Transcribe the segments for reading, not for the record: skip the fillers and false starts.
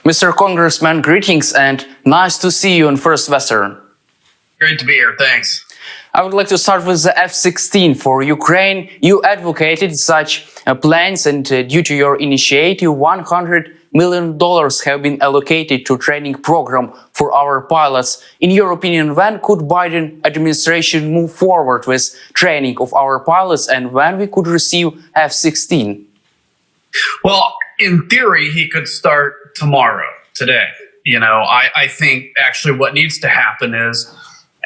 Mr. Congressman, greetings and nice to see you in First Western. Great to be here, thanks. I would like to start with the F-16 for Ukraine. You advocated such plans and due to your initiative, $100 million have been allocated to training program for our pilots. In your opinion, when could Biden administration move forward with training of our pilots and when we could receive F-16? Well, in theory, he could start tomorrow, today. I think actually what needs to happen is,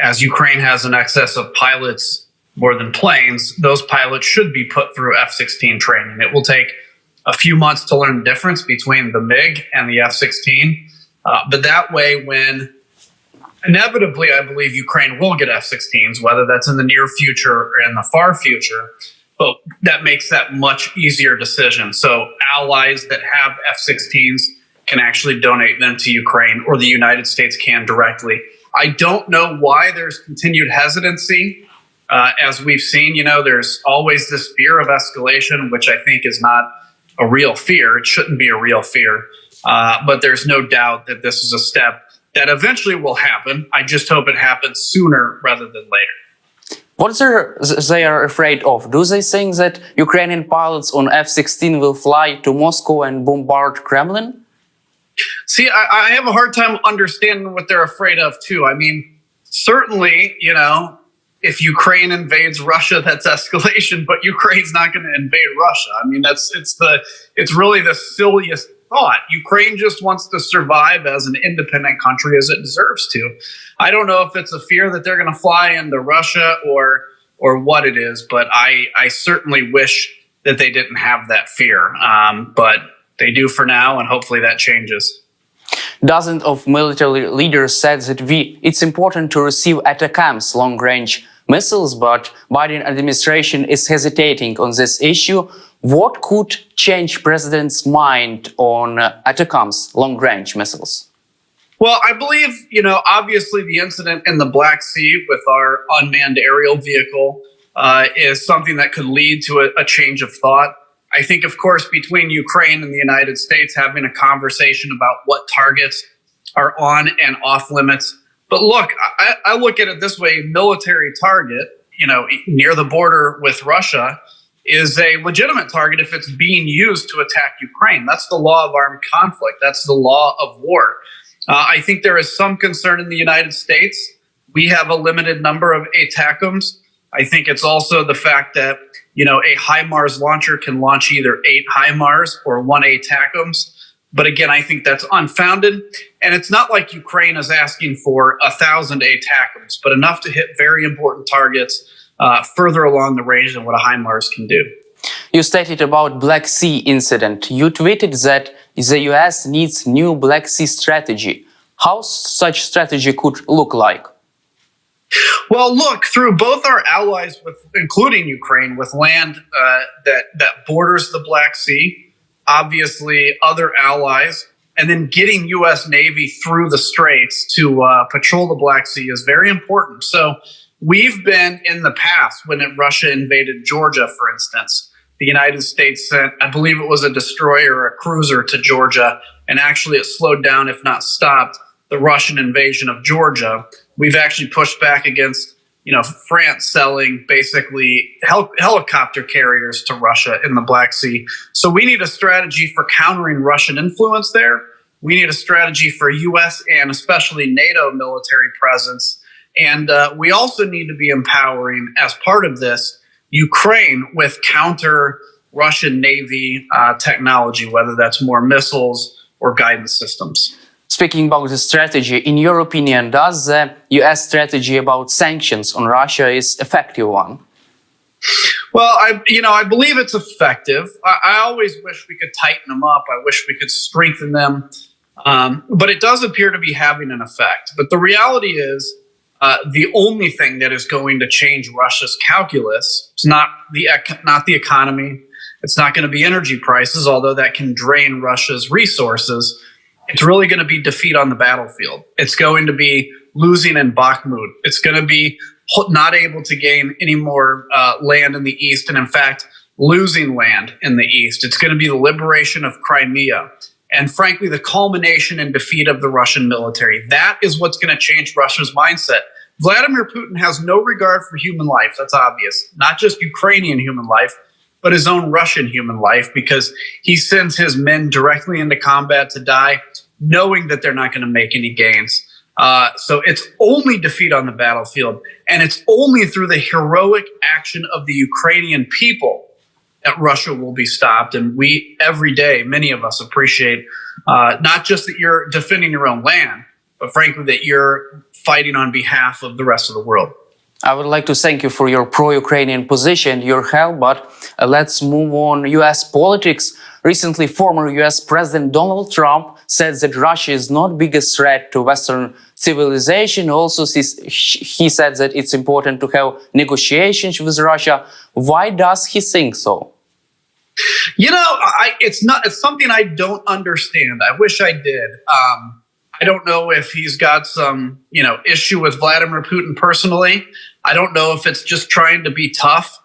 as Ukraine has an excess of pilots more than planes, those pilots should be put through F-16 training. It will take a few months to learn the difference between the MiG and the F-16. But that way, when inevitably, I believe Ukraine will get F-16s, whether that's in the near future or in the far future, but that makes that much easier decision. So allies that have F-16s can actually donate them to Ukraine, or the United States can directly. I don't know why there's continued hesitancy. As we've seen, there's always this fear of escalation, which I think is not a real fear. It shouldn't be a real fear. But there's no doubt that this is a step that eventually will happen. I just hope it happens sooner rather than later. What they are afraid of? Do they think that Ukrainian pilots on F-16 will fly to Moscow and bombard Kremlin? See, I have a hard time understanding what they're afraid of, too. I mean, certainly, if Ukraine invades Russia, that's escalation, but Ukraine's not going to invade Russia. I mean, it's really the silliest thought. Ukraine just wants to survive as an independent country as it deserves to. I don't know if it's a fear that they're going to fly into Russia or what it is, but I certainly wish that they didn't have that fear. But they do for now, and hopefully that changes. Dozens of military leaders said that it's important to receive ATACMS, long-range missiles, but Biden administration is hesitating on this issue. What could change President's mind on ATACMS, long-range missiles? Well, I believe, obviously the incident in the Black Sea with our unmanned aerial vehicle is something that could lead to a change of thought. I think, of course, between Ukraine and the United States, having a conversation about what targets are on and off limits. But look, I look at it this way: military target, near the border with Russia, is a legitimate target if it's being used to attack Ukraine. That's the law of armed conflict. That's the law of war. I think there is some concern in the United States. We have a limited number of ATACMS. I think it's also the fact that, a HIMARS launcher can launch either 8 HIMARS or 1 ATACMS. But again, I think that's unfounded. And it's not like Ukraine is asking for 1,000 ATACMS, but enough to hit very important targets further along the range than what a HIMARS can do. You stated about Black Sea incident. You tweeted that the US needs new Black Sea strategy. How such strategy could look like? Well, look, through both our allies, including Ukraine, with land that borders the Black Sea, obviously other allies, and then getting U.S. Navy through the straits to patrol the Black Sea is very important. So we've been in the past, when Russia invaded Georgia, for instance, the United States sent, I believe it was a destroyer or a cruiser to Georgia, and actually it slowed down, if not stopped, the Russian invasion of Georgia. We've actually pushed back against, France selling basically helicopter carriers to Russia in the Black Sea. So we need a strategy for countering Russian influence there. We need a strategy for U.S. and especially NATO military presence. And we also need to be empowering, as part of this, Ukraine with counter Russian Navy technology, whether that's more missiles or guidance systems. Speaking about the strategy, in your opinion, does the U.S. strategy about sanctions on Russia is effective one? Well, I believe it's effective. I always wish we could tighten them up. I wish we could strengthen them. But it does appear to be having an effect. But the reality is, the only thing that is going to change Russia's calculus is not the economy. It's not going to be energy prices, although that can drain Russia's resources. It's really going to be defeat on the battlefield. It's going to be losing in Bakhmut. It's going to be not able to gain any more land in the east, and in fact, losing land in the east. It's going to be the liberation of Crimea. and frankly, the culmination and defeat of the Russian military. That is what's going to change Russia's mindset. Vladimir Putin has no regard for human life. That's obvious. Not just Ukrainian human life, but his own Russian human life, because he sends his men directly into combat to die, knowing that they're not going to make any gains. So it's only defeat on the battlefield, and it's only through the heroic action of the Ukrainian people that Russia will be stopped. And we, every day, many of us appreciate not just that you're defending your own land, but frankly, that you're fighting on behalf of the rest of the world. I would like to thank you for your pro-Ukrainian position, your help, but let's move on. U.S. politics. Recently, former U.S. President Donald Trump said that Russia is not biggest threat to Western civilization. Also, he said that it's important to have negotiations with Russia. Why does he think so? You know, it's something I don't understand. I wish I did. I don't know if he's got some, issue with Vladimir Putin personally. I don't know if it's just trying to be tough.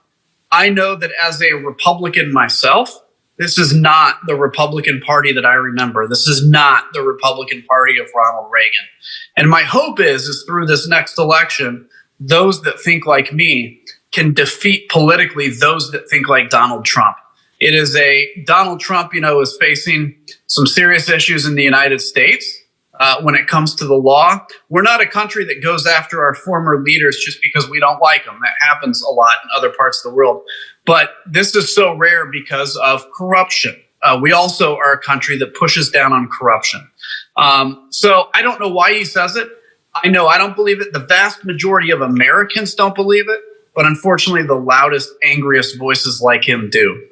I know that as a Republican myself, this is not the Republican Party that I remember. This is not the Republican Party of Ronald Reagan. And my hope is through this next election, those that think like me can defeat politically those that think like Donald Trump. It is Donald Trump, is facing some serious issues in the United States. When it comes to the law, we're not a country that goes after our former leaders just because we don't like them. That happens a lot in other parts of the world. But this is so rare because of corruption. We also are a country that pushes down on corruption. So I don't know why he says it. I know I don't believe it. The vast majority of Americans don't believe it. But unfortunately, the loudest, angriest voices like him do.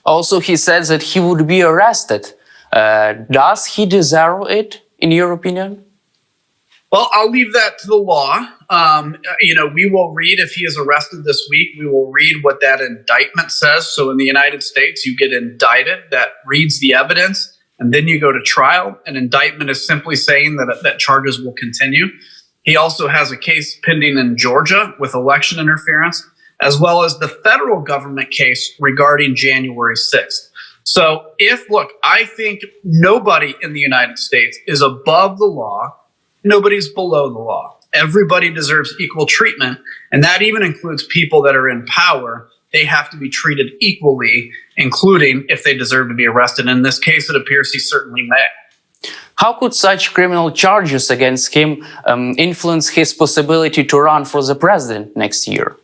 Also, he says that he would be arrested. Does he deserve it, in your opinion? Well, I'll leave that to the law. We will read if he is arrested this week. We will read what that indictment says. So in the United States, you get indicted. That reads the evidence, and then you go to trial. An indictment is simply saying that charges will continue. He also has a case pending in Georgia with election interference, as well as the federal government case regarding January 6th. So I think nobody in the United States is above the law. Nobody's below the law. Everybody deserves equal treatment. And that even includes people that are in power. They have to be treated equally, including if they deserve to be arrested. In this case, it appears he certainly may. How could such criminal charges against him influence his possibility to run for the president next year?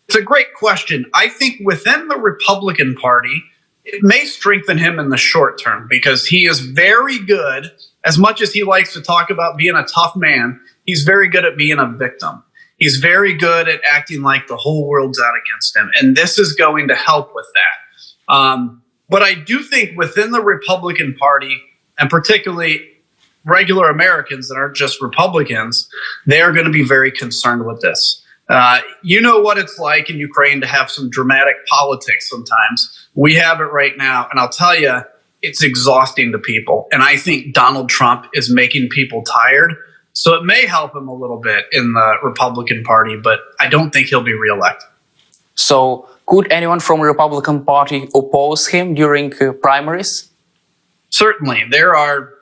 It's a great question. I think within the Republican Party, it may strengthen him in the short term because he is very good, as much as he likes to talk about being a tough man, he's very good at being a victim. He's very good at acting like the whole world's out against him. And this is going to help with that. But I do think within the Republican Party, and particularly regular Americans that aren't just Republicans, they are going to be very concerned with this. You know what it's like in Ukraine to have some dramatic politics sometimes. We have it right now, and I'll tell you, it's exhausting to people. And I think Donald Trump is making people tired. So it may help him a little bit in the Republican Party, but I don't think he'll be reelected. So could anyone from the Republican Party oppose him during primaries? Certainly. There are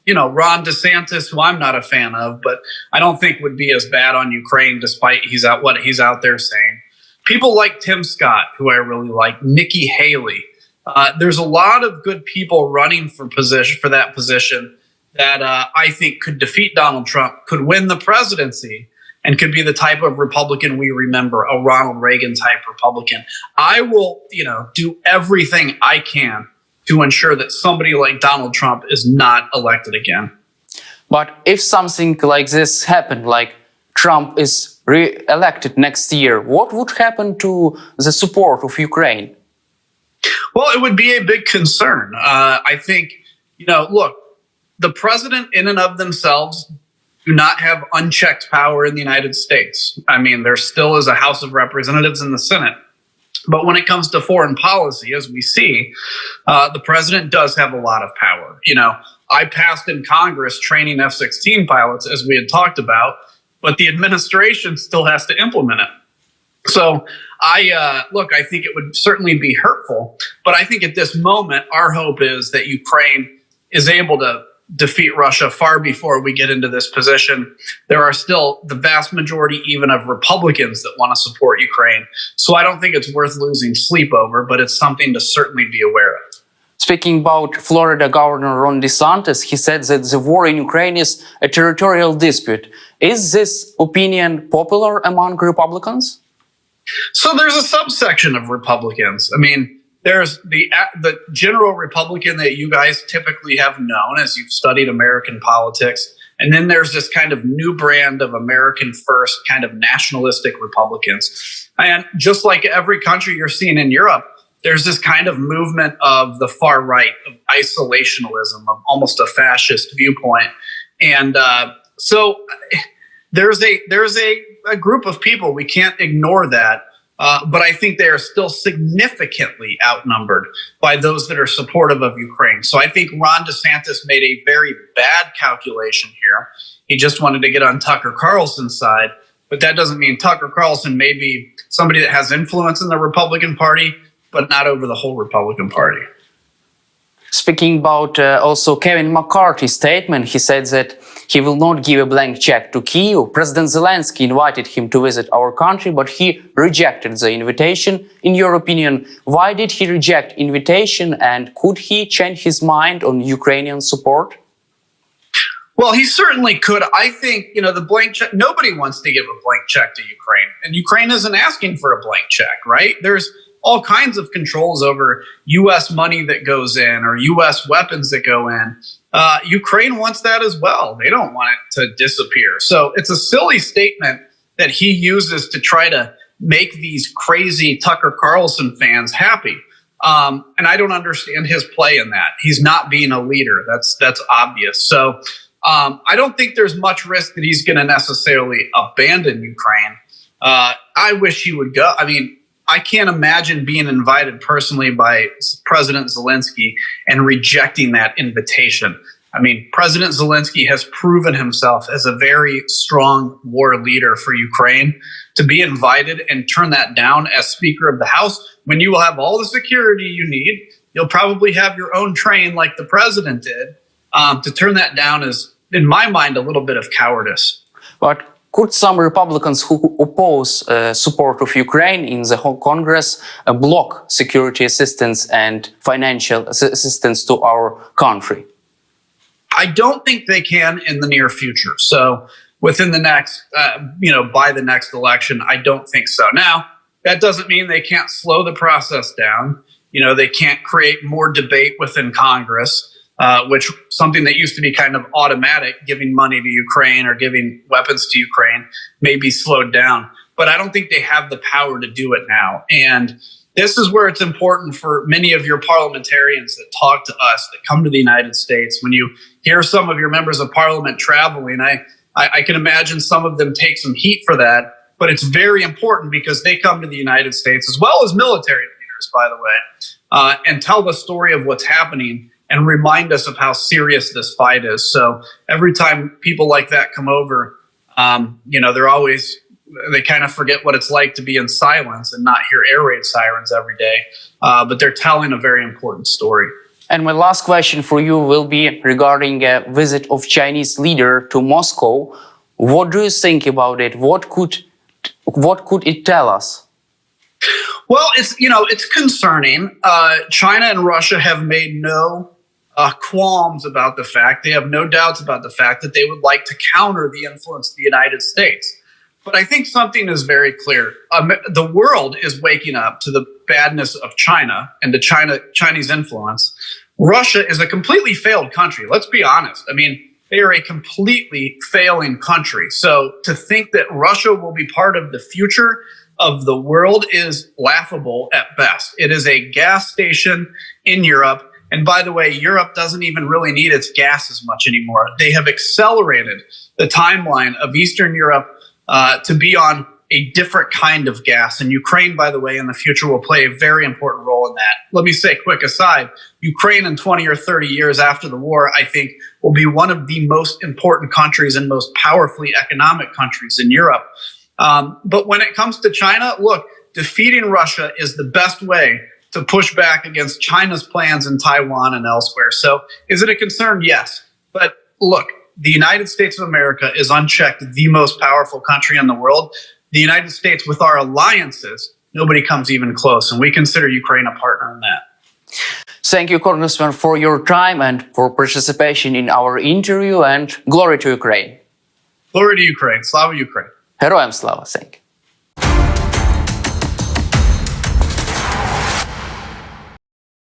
Ron DeSantis, who I'm not a fan of, but I don't think would be as bad on Ukraine despite what he's out there saying. People like Tim Scott, who I really like, Nikki Haley. There's a lot of good people running for that position that I think could defeat Donald Trump, could win the presidency, and could be the type of Republican we remember, a Ronald Reagan type Republican. I will, do everything I can to ensure that somebody like Donald Trump is not elected again. But if something like this happened, like Trump is re-elected next year, what would happen to the support of Ukraine? Well, it would be a big concern. I think, the president in and of themselves do not have unchecked power in the United States. I mean, there still is a House of Representatives in the Senate. But when it comes to foreign policy, as we see, the president does have a lot of power. I passed in Congress training F-16 pilots, as we had talked about, but the administration still has to implement it. So I think it would certainly be hurtful, but I think at this moment, our hope is that Ukraine is able to defeat Russia far before we get into this position. There are still the vast majority even of Republicans that want to support Ukraine. So I don't think it's worth losing sleep over, but it's something to certainly be aware of. Speaking about Florida Governor Ron DeSantis, he said that the war in Ukraine is a territorial dispute. Is this opinion popular among Republicans? So there's a subsection of Republicans. I mean, there's the general Republican that you guys typically have known as you've studied American politics. And then there's this kind of new brand of American first kind of nationalistic Republicans. And just like every country you're seeing in Europe, there's this kind of movement of the far right, of isolationism, of almost a fascist viewpoint. And so there's a group of people, we can't ignore that. But I think they are still significantly outnumbered by those that are supportive of Ukraine. So I think Ron DeSantis made a very bad calculation here. He just wanted to get on Tucker Carlson's side, but that doesn't mean Tucker Carlson may be somebody that has influence in the Republican Party, but not over the whole Republican Party. Speaking about also Kevin McCarthy's statement, he said that he will not give a blank check to Kyiv. President Zelensky invited him to visit our country, but he rejected the invitation. In your opinion, why did he reject invitation, and could he change his mind on Ukrainian support? Well, he certainly could. I think, the blank check, nobody wants to give a blank check to Ukraine, and Ukraine isn't asking for a blank check, right? There's all kinds of controls over U.S. money that goes in or U.S. weapons that go in. Ukraine wants that as well. They don't want it to disappear. So it's a silly statement that he uses to try to make these crazy Tucker Carlson fans happy. And I don't understand his play in that. He's not being a leader. That's obvious. So I don't think there's much risk that he's going to necessarily abandon Ukraine. I wish he would go. I mean, I can't imagine being invited personally by President Zelensky and rejecting that invitation. I mean, President Zelensky has proven himself as a very strong war leader for Ukraine. To be invited and turn that down as Speaker of the House, when you will have all the security you need, you'll probably have your own train like the president did. To turn that down is, in my mind, a little bit of cowardice. But could some Republicans who oppose support of Ukraine in the whole Congress block security assistance and financial assistance to our country? I don't think they can in the near future. So within the next, by the next election, I don't think so. Now, that doesn't mean they can't slow the process down. They can't create more debate within Congress. Which something that used to be kind of automatic, giving money to Ukraine or giving weapons to Ukraine, may be slowed down. But I don't think they have the power to do it now. And this is where it's important for many of your parliamentarians that talk to us, that come to the United States. When you hear some of your members of parliament traveling, I can imagine some of them take some heat for that. But it's very important because they come to the United States, as well as military leaders, by the way, and tell the story of what's happening and remind us of how serious this fight is. So every time people like that come over, they kind of forget what it's like to be in silence and not hear air raid sirens every day. But they're telling a very important story. And my last question for you will be regarding a visit of Chinese leader to Moscow. What do you think about it? What could it tell us? Well, it's concerning. China and Russia have made no qualms about the fact, they have no doubts about the fact that they would like to counter the influence of the United States. But I think something is very clear. The world is waking up to the badness of China and to Chinese influence. Russia is a completely failed country. Let's be honest. I mean, they are a completely failing country. So to think that Russia will be part of the future of the world is laughable at best. It is a gas station in Europe. And by the way, Europe doesn't even really need its gas as much anymore. They have accelerated the timeline of Eastern Europe to be on a different kind of gas. And Ukraine, by the way, in the future will play a very important role in that. Let me say, quick aside, Ukraine in 20 or 30 years after the war, I think, will be one of the most important countries and most powerfully economic countries in Europe. But when it comes to China, look, defeating Russia is the best way to push back against China's plans in Taiwan and elsewhere. So is it a concern? Yes. But look, the United States of America is unchecked the most powerful country in the world. The United States, with our alliances, nobody comes even close. And we consider Ukraine a partner in that. Thank you, Congressman, for your time and for participation in our interview, and glory to Ukraine. Glory to Ukraine. Slava Ukraine. Героям слава. Thank you.